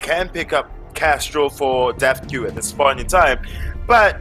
can pick up Castro for DevQ at this point in time. But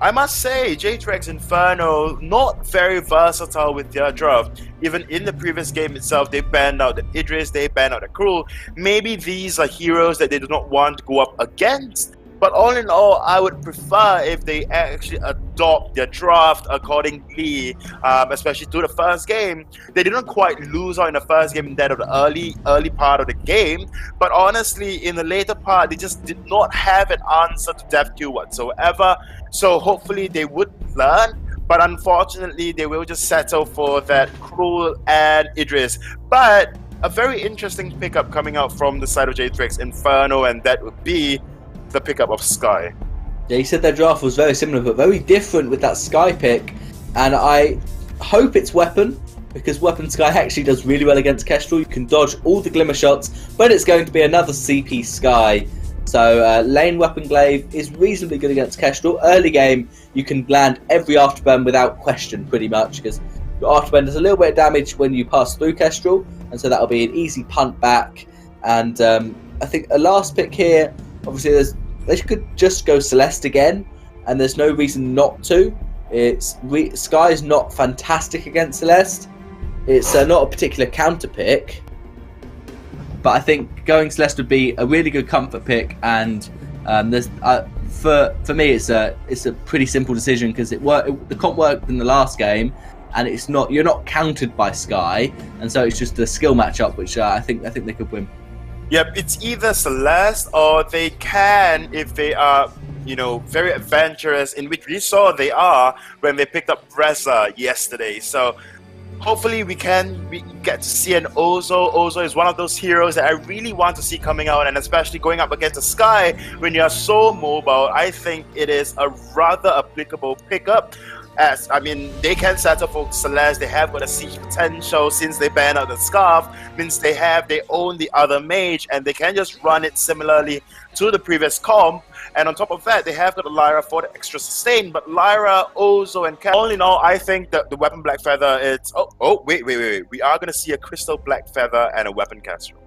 I must say, J3X Inferno, not very versatile with their draft. Even in the previous game itself, they banned out the Idris, they banned out the Cruel. Maybe these are heroes that they do not want to go up against. But all in all, I would prefer if they actually adopt their draft accordingly, especially to the first game. They didn't quite lose out in the first game in that of the early part of the game. But honestly, in the later part, they just did not have an answer to DevQ whatsoever. So hopefully they would learn. But unfortunately, they will just settle for that Cruel and Idris. But a very interesting pickup coming out from the side of J3X Inferno, and that would be the pickup of Sky. Yeah, you said their draft was very similar but very different with that Sky pick, and I hope it's Weapon, because Weapon Sky actually does really well against Kestrel. You can dodge all the Glimmer shots, but it's going to be another CP Sky. So lane Weapon Glaive is reasonably good against Kestrel. Early game, you can land every afterburn without question pretty much, because your afterburn does a little bit of damage when you pass through Kestrel, and so that'll be an easy punt back. And I think a last pick here, obviously they could just go Celeste again, and there's no reason not to. Sky is not fantastic against Celeste. It's not a particular counter pick, but I think going Celeste would be a really good comfort pick. And there's for me, it's a pretty simple decision, because the comp worked in the last game, and you're not countered by Sky, and so it's just a skill matchup, which I think they could win. Yep, it's either Celeste or they can, if they are, very adventurous, in which we saw they are when they picked up Reza yesterday. So hopefully we get to see an Ozo. Ozo is one of those heroes that I really want to see coming out, and especially going up against the Sky when you are so mobile. I think it is a rather applicable pickup. They can settle for Celeste. They have got a siege potential since they banned out the Scarf. Means they own the other mage, and they can just run it similarly to the previous comp. And on top of that, they have got the Lyra for the extra sustain. But Lyra, Ozo, and Cat, all in all, I think that the Weapon Black Feather, it's... Wait. We are going to see a Crystal Black Feather and a Weapon Kestrel.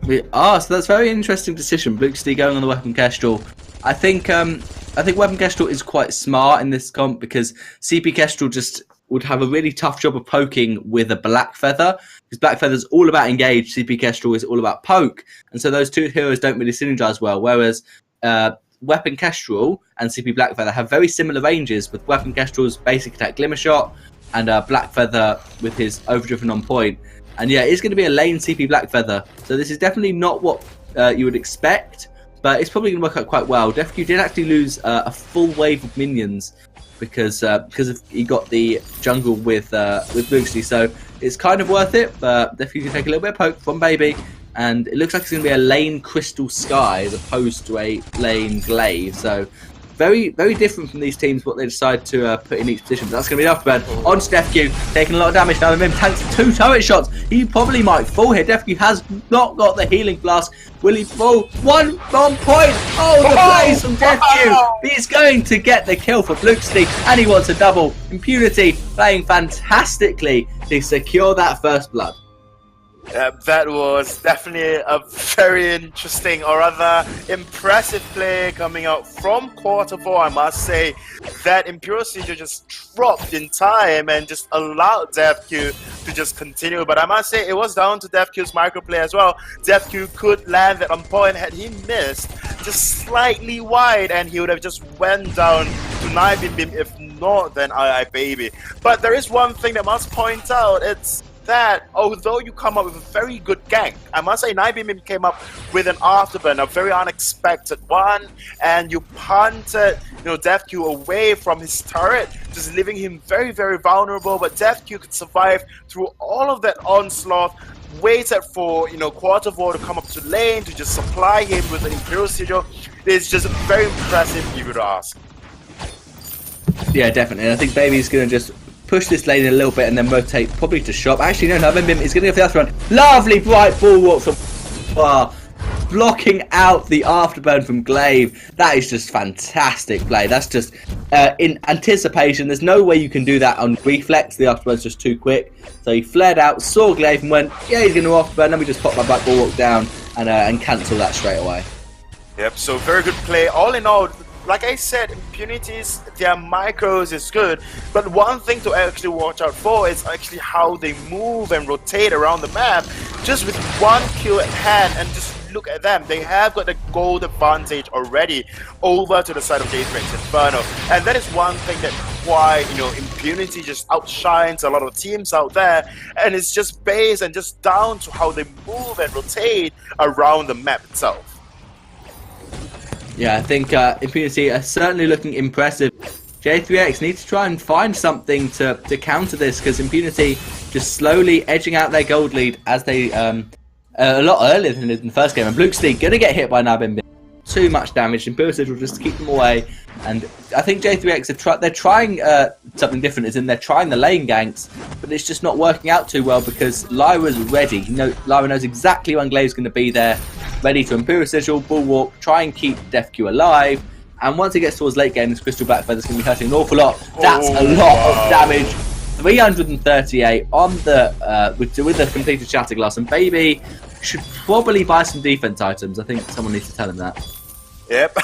So that's a very interesting decision. Bluxty going on the Weapon Kestrel. I think Weapon Kestrel is quite smart in this comp, because CP Kestrel just would have a really tough job of poking with a Black Feather, because Black Feather's all about engage, CP Kestrel is all about poke, and so those two heroes don't really synergize well, whereas Weapon Kestrel and CP Black Feather have very similar ranges, with Weapon Kestrel's basic attack Glimmer Shot, and Black Feather with his Overdriven on point. And yeah, it's going to be a lane CP Black Feather, so this is definitely not what you would expect, but it's probably going to work out quite well. DevQ did actually lose a full wave of minions because he got the jungle with Bluxty, so it's kind of worth it. But DevQ can take a little bit of poke from Baby, and it looks like it's going to be a lane Crystal Sky as opposed to a lane Glaive. So very, very different from these teams, what they decide to put in each position. But that's going to be enough, man. On to DevQ, taking a lot of damage now. Him tanks 2 turret shots. He probably might fall here. DevQ has not got the healing flask. Will he fall? 1 on point. Oh, the plays from DevQ. He's going to get the kill for Bluxty, and he wants a double. Impunity playing fantastically to secure that first blood. That was definitely a very interesting, or rather impressive play coming out from quarter 4, I must say. That Imperial Seizure just dropped in time and just allowed DevQ to just continue. But I must say, it was down to DevQ's microplay as well. DevQ could land that on point. Had he missed just slightly wide, and he would have just went down to 9 Bim, if not, then Baby. But there is one thing that I must point out. It's that although you come up with a very good gank, I must say 9BM came up with an afterburn, a very unexpected one, and you punted DevQ away from his turret, just leaving him very, very vulnerable. But DevQ could survive through all of that onslaught, waited for quarter 4 to come up to lane to just supply him with an Imperial Sigil. It's just very impressive, if you would ask. Yeah, definitely. And I think Baby's going to just push this lane a little bit and then rotate probably to shop. Actually, no, Bim is going to go for the afterburn. Lovely bright bulwark from far, blocking out the afterburn from Glaive. That is just fantastic play. That's just in anticipation. There's no way you can do that on reflex. The afterburn's just too quick. So he flared out, saw Glaive and went, yeah, he's going to afterburn. Let me just pop my back bulwark down and cancel that straight away. Yep, so very good play. All in all, like I said, Impunity's, their micros is good, but one thing to actually watch out for is actually how they move and rotate around the map. Just with one kill at hand, and just look at them, they have got the gold advantage already over to the side of J3X Inferno, and that is one thing that why, you know, Impunity just outshines a lot of teams out there, and it's just based and just down to how they move and rotate around the map itself. Yeah, I think Impunity are certainly looking impressive. J3X need to try and find something to counter this, because Impunity just slowly edging out their gold lead as they a lot earlier than in the first game. And Bluxty gonna get hit by Nabim. Too much damage. Impulse will just keep them away. And I think J3X they're trying something different. Is in they're trying the lane ganks, but it's just not working out too well because Lyra's ready. Lyra knows exactly when Glaive's going to be there, ready to Imperial Sigil, Bulwark, try and keep DefQ alive. And once it gets towards late game, this Crystal Black Feather's going to be hurting an awful lot. That's a lot of damage. 338 on the with the completed Shatterglass, and Baby should probably buy some defense items. I think someone needs to tell him that. Yep.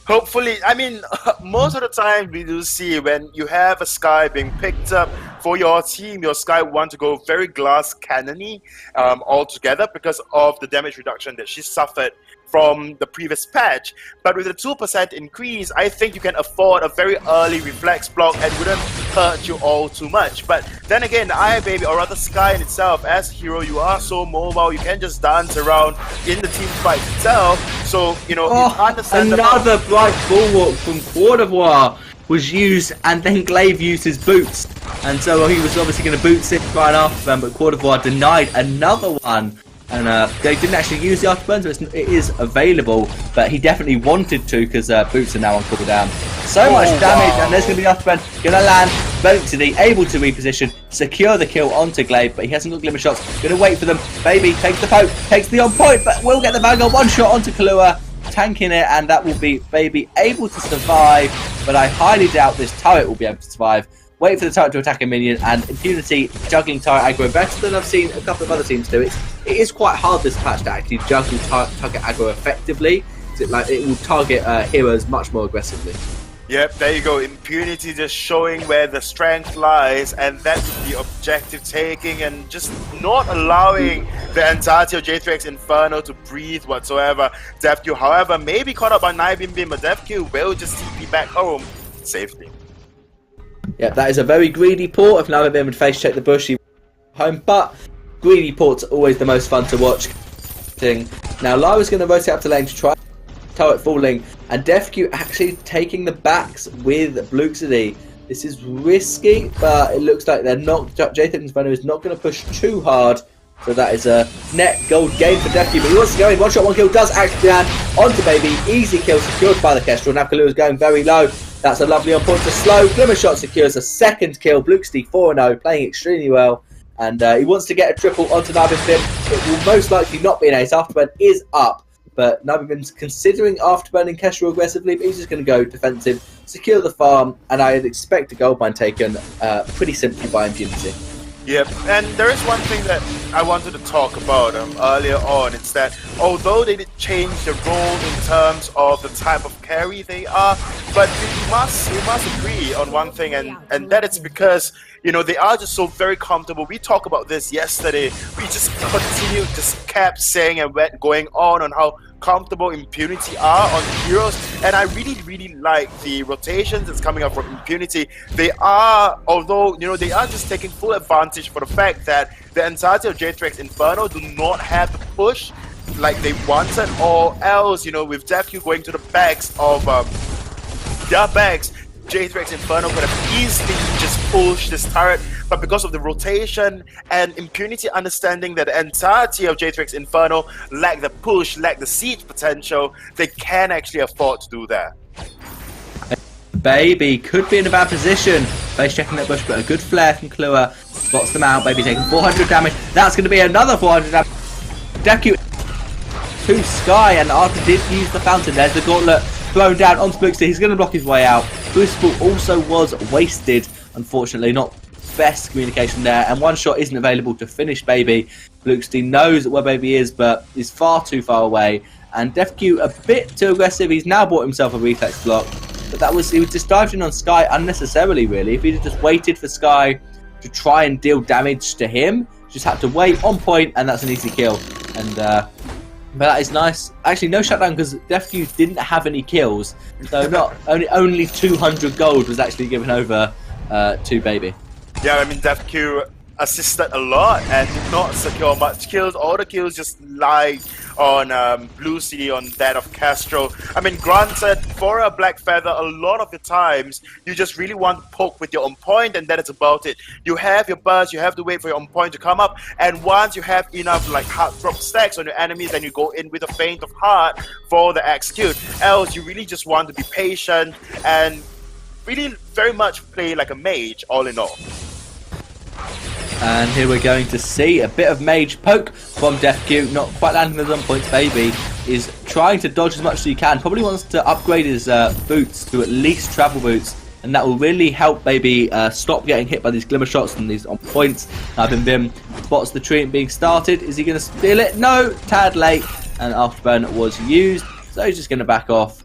Hopefully, I mean, most of the time we do see when you have a Skye being picked up for your team, your Skye want to go very glass cannon-y altogether because of the damage reduction that she suffered from the previous patch. But with a 2% increase, I think you can afford a very early reflex block and wouldn't hurt you all too much. But then again, Baby, or rather Skye in itself, as a hero, you are so mobile, you can just dance around in the team fight itself. So, you know, you understand another bright bulwark from Cote d'Ivoire was used, and then Glaive used his boots. And so he was obviously going to boot sit right after them, but Cote d'Ivoire denied another one. And they didn't actually use the afterburn, so it is available, but he definitely wanted to because boots are now on cooldown. So much damage, and there's going to be the afterburn, going to land. Vainglory able to reposition, secure the kill onto Glaive, but he hasn't got glimmer shots. Going to wait for them. Baby takes the poke, takes the on point, but will get the Vanguard. One shot onto Kahlua, tanking it, and that will be Baby able to survive, but I highly doubt this turret will be able to survive. Wait for the turret to attack a minion, and Impunity juggling turret aggro better than I've seen a couple of other teams do. It is quite hard this patch to actually juggle target aggro effectively. It will target heroes much more aggressively. Yep, there you go. Impunity just showing where the strength lies, and that's the objective taking, and just not allowing the entirety of J3X Inferno to breathe whatsoever. DefQ, however, may be caught up by Nibim, but DefQ will just TP back home safely. Yeah, that is a very greedy port. If Nabim would face check the bush, he home, but greedy ports are always the most fun to watch. Now Lyra's going to rotate up to lane to try turret falling, and DefQ actually taking the backs with Bluxity. This is risky, but it looks like they're not. J3X Inferno is not going to push too hard, so that is a net gold gain for DefQ. But he wants to go in. One shot, one kill does actually land onto Baby. Easy kill secured by the Kestrel. Now Kahlua is going very low. That's a lovely on point to slow. Glimmer shot secures a second kill. Bluxity 4-0, playing extremely well. And he wants to get a triple onto Nabim. It will most likely not be an ace. Afterburn is up, but Nabim's considering afterburning Kestrel aggressively, but he's just going to go defensive, secure the farm, and I'd expect a gold mine taken pretty simply by Impunity. Yep, and there is one thing that I wanted to talk about earlier on. It's that although they did change the role in terms of the type of carry they are, but we must agree on one thing, and that it's because, you know, they are just so very comfortable. We talked about this yesterday. We just continued, just kept saying and going on how comfortable Impunity are on heroes, and I really like the rotations that's coming up from Impunity. They are, although, you know, they are just taking full advantage for the fact that the entirety of J3X Inferno do not have the push like they wanted, or else, you know, with DefQ going to the backs of their backs, J3X Inferno could have easily just pushed this turret, but because of the rotation and Impunity understanding that the entirety of J3X Inferno lack the push, lack the siege potential, they can actually afford to do that. Baby could be in a bad position. Face checking that bush, but a good flare from Kahlua spots them out. Baby taking 400 damage. That's going to be another 400 damage. DefQ to Skye, and Arthur did use the fountain. There's the gauntlet thrown down onto Bluxity. He's going to block his way out. Crucible also was wasted, unfortunately. Not best communication there, and one shot isn't available to finish Baby. Bluxity knows where Baby is, but is far too far away, And DefQ a bit too aggressive. He's now bought himself a reflex block. But he was just dived in on Sky unnecessarily, really. If he'd just waited for Sky to try and deal damage to him, just had to wait on point, and that's an easy kill. And but that is nice. Actually, no shutdown because DefQ didn't have any kills, so not only 200 gold was actually given over to Baby. Yeah, I mean DefQ assisted a lot and did not secure much kills. All the kills just lied on Blue City on that of Castro. I mean, granted, for a Black Feather, a lot of the times you just really want to poke with your on point, and that is about it. You have your burst, you have to wait for your on point to come up, and once you have enough like heart drop stacks on your enemies, then you go in with a feint of heart for the execute. Else, you really just want to be patient and really very much play like a mage, all in all. And here we're going to see a bit of mage poke from DefQ, not quite landing those on points. Baby is trying to dodge as much as he can, probably wants to upgrade his boots to at least travel boots, and that will really help Baby stop getting hit by these glimmer shots and these on points. Bim spots the treant being started. Is he going to steal it? No, tad late, and afterburn was used, so he's just going to back off.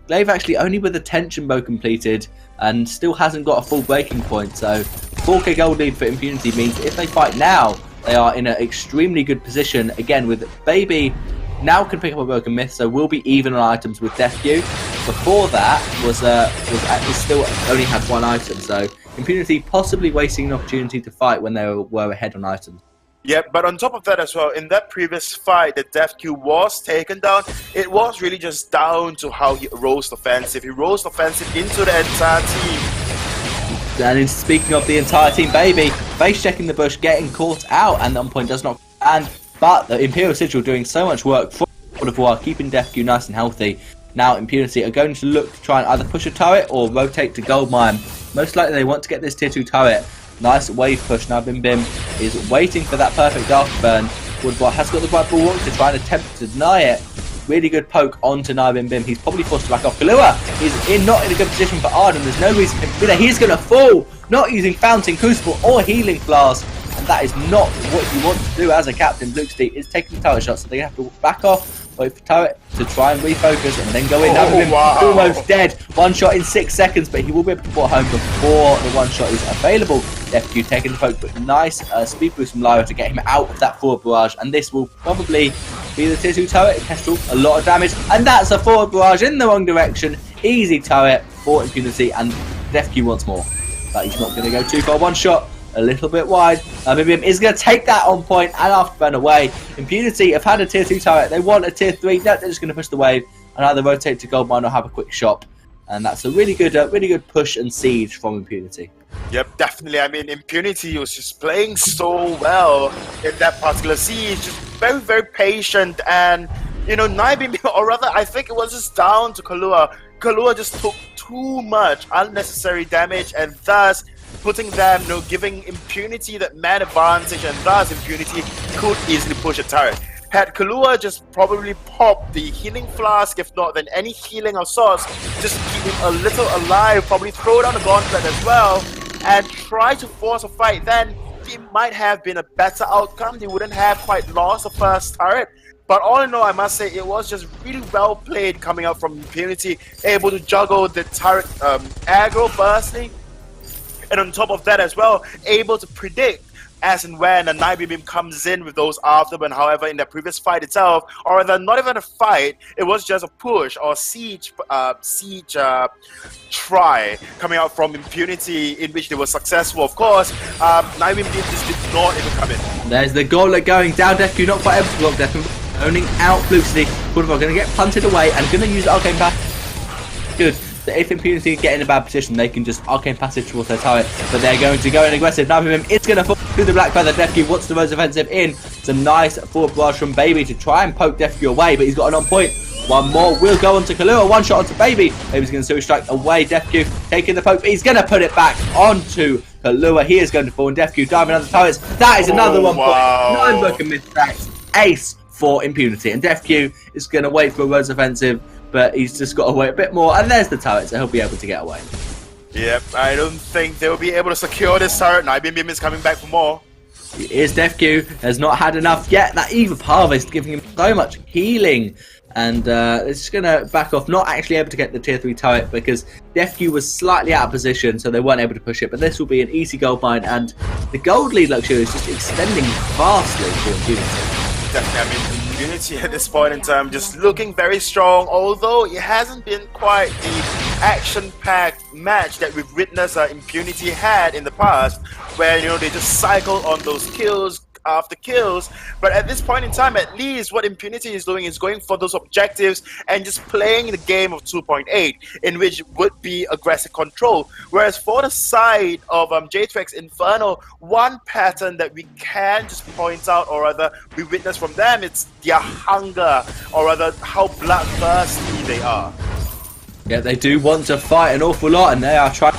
Glaive actually only with a tension bow completed and still hasn't got a full breaking point, so 4k gold lead for Impunity means if they fight now, they are in an extremely good position. Again, with Baby now can pick up a broken myth, so we'll be even on items with DefQ. Before that was actually still only had one item, so Impunity possibly wasting an opportunity to fight when they were ahead on items. Yeah, but on top of that as well, in that previous fight that DefQ was taken down, it was really just down to how he rose offensive. He rose offensive into the entire team. And in speaking of the entire team, Baby face checking the bush, getting caught out, and the on point does not land. But the Imperial Sigil doing so much work for God of War, keeping DefQ nice and healthy. Now Impunity are going to look to try and either push a turret or rotate to Goldmine. Most likely they want to get this tier 2 turret. Nice wave push. Now Bim is waiting for that perfect afterburn. Woodbot has got the right bulwark to try and attempt to deny it. Really good poke onto Bim. He's probably forced to back off. Kahlua is not in a good position for Arden. There's no reason for him to do that. He's going to fall. Not using Fountain, Crucible or Healing Flask. And that is not what you want to do as a captain. Blue City is taking turret shots, so they have to back off, wait for turret to try and refocus, and then go in. Wow. Almost dead. One shot in 6 seconds, but he will be able to put home before the one shot is available. DefQ taking the poke, but nice speed boost from Lyra to get him out of that forward barrage, and this will probably be the tier 2 turret. Kestrel, a lot of damage, and that's a forward barrage in the wrong direction. Easy turret for Impunity, and DefQ wants more, but he's not going to go too far. One shot, a little bit wide. Bim is going to take that on point and afterburn away. Impunity have had a tier 2 turret. They want a tier 3. No, they're just going to push the wave and either rotate to Goldmine or have a quick shot. And that's a really good push and siege from Impunity. Yep, definitely. I mean, Impunity was just playing so well in that particular siege. Just very, very patient. And, you know, Naibim, or rather, I think it was just down to Kahlua. Kahlua just took too much unnecessary damage, and thus putting them, you know, giving Impunity that man advantage, and thus Impunity could easily push a turret. Had Kahlua just probably popped the healing flask, if not then any healing of sorts, just to keep him a little alive, probably throw down the gauntlet as well, and try to force a fight, then it might have been a better outcome. They wouldn't have quite lost the first turret. But all in all, I must say, it was just really well played coming out from Impunity, able to juggle the turret aggro firstly, and on top of that as well, able to predict as and when a Naibim comes in with those afterburn. However, in the previous fight itself, or rather not even a fight, it was just a push or siege try coming out from Impunity, in which they were successful. Of course, Naibim just did not even come in. There's the gauntlet going down. DefQ not quite able to block. DefQ owning out Blue City. Woodbot going to get punted away and going to use Arcane Pass. Good. If Impunity get in a bad position, they can just Arcane Passage towards their turret, but they're going to go in aggressive. Naibim, it's going to fall through the Black Feather. DefQ wants the Rose Offensive in. It's a nice forward barrage from Baby to try and poke DefQ away, but he's got an on point. One more will go onto Kahlua. One shot onto Baby. Baby's going to Sewage Strike away. DefQ taking the poke, but he's going to put it back onto Kahlua. He is going to fall, and DefQ diving under the turrets. That is another 1 point. 9 broken mid stacks. Ace for Impunity, and DefQ is going to wait for a Rose Offensive, but he's just got to wait a bit more, and there's the turret, so he'll be able to get away. Yep, I don't think they'll be able to secure this turret. Naibim is coming back for more. He is DefQ, has not had enough yet. That Eve of Harvest giving him so much healing, And it's just going to back off, not actually able to get the tier 3 turret because DefQ was slightly out of position, so they weren't able to push it. But this will be an easy gold mine, and the gold lead Luxury is just extending vastly for Impunity. Definitely, I mean, Impunity at this point in time just looking very strong, although it hasn't been quite the action-packed match that we've witnessed Impunity had in the past, where, you know, they just cycle on those kills after kills. But at this point in time, at least what Impunity is doing is going for those objectives and just playing the game of 2.8, in which would be aggressive control. Whereas for the side of J3X Inferno, one pattern that we can just point out, or rather we witness from them, it's their hunger, or rather how bloodthirsty they are. Yeah, they do want to fight an awful lot, and they are trying.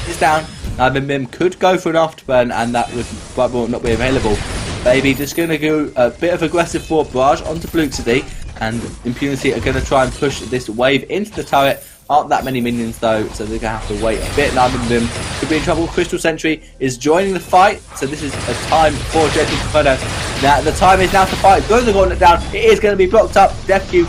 He's down. Now Mim could go for an afterburn, and that would not be available. Baby just going to go a bit of aggressive forward barrage onto Bluxity, and Impunity are going to try and push this wave into the turret. Aren't that many minions though, so they're going to have to wait a bit. Now Mim could be in trouble. Crystal Sentry is joining the fight, so this is a time for J3X Inferno. Now the time is now to fight. Throw the gauntlet down. It is going to be blocked up. DefQ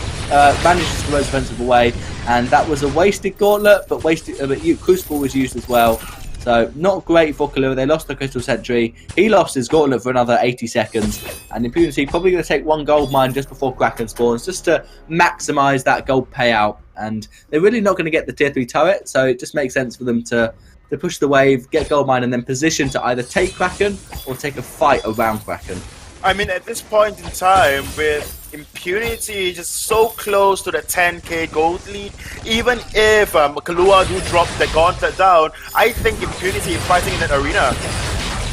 manages the most offensive away, and that was a wasted gauntlet, but Crucible was used as well. So not great for Kalua. They lost the Crystal Sentry. He lost his gauntlet for another 80 seconds. And Impunity probably going to take one gold mine just before Kraken spawns, just to maximise that gold payout. And they're really not going to get the tier 3 turret, so it just makes sense for them to push the wave, get gold mine, and then position to either take Kraken or take a fight around Kraken. I mean, at this point in time, with Impunity just so close to the 10k gold lead, even if Kalua do drop the gauntlet down, I think Impunity is fighting in that arena.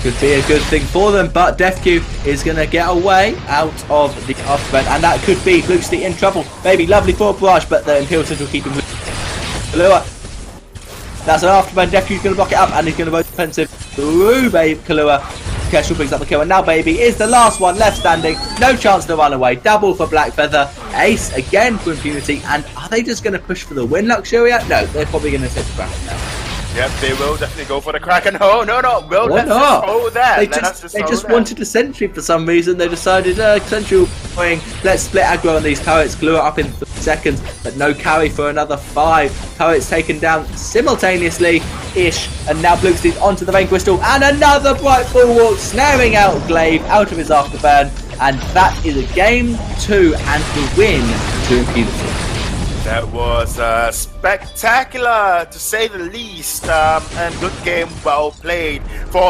Could be a good thing for them, but DefQ is going to get away out of the afterburn, and that could be Bluxity in trouble. Maybe lovely forward barrage, but the Imperial Central keep him with Kalua. That's an afterburn. DefQ's going to block it up, and he's going to vote defensive through Kalua. Kestrel brings up the kill, and now Baby is the last one left standing. No chance to run away. Double for Black Feather. Ace again for Impunity. And are they just going to push for the win, Luxuria? No, they're probably going to take the Kraken now. Yep, they will definitely go for the Kraken. Oh, no. Well, let's just hold that. They just wanted a sentry for some reason. They decided, sentry going, let's split aggro on these turrets. Glue it up in 3 seconds, but no carry for another 5. Turrets taken down simultaneously-ish. And now Bluxity's onto the Vein Crystal. And another bright bulwark, snaring out Glaive out of his afterburn. And that is a game 2 and the win to Impunity. That was spectacular, to say the least, and good game, well played for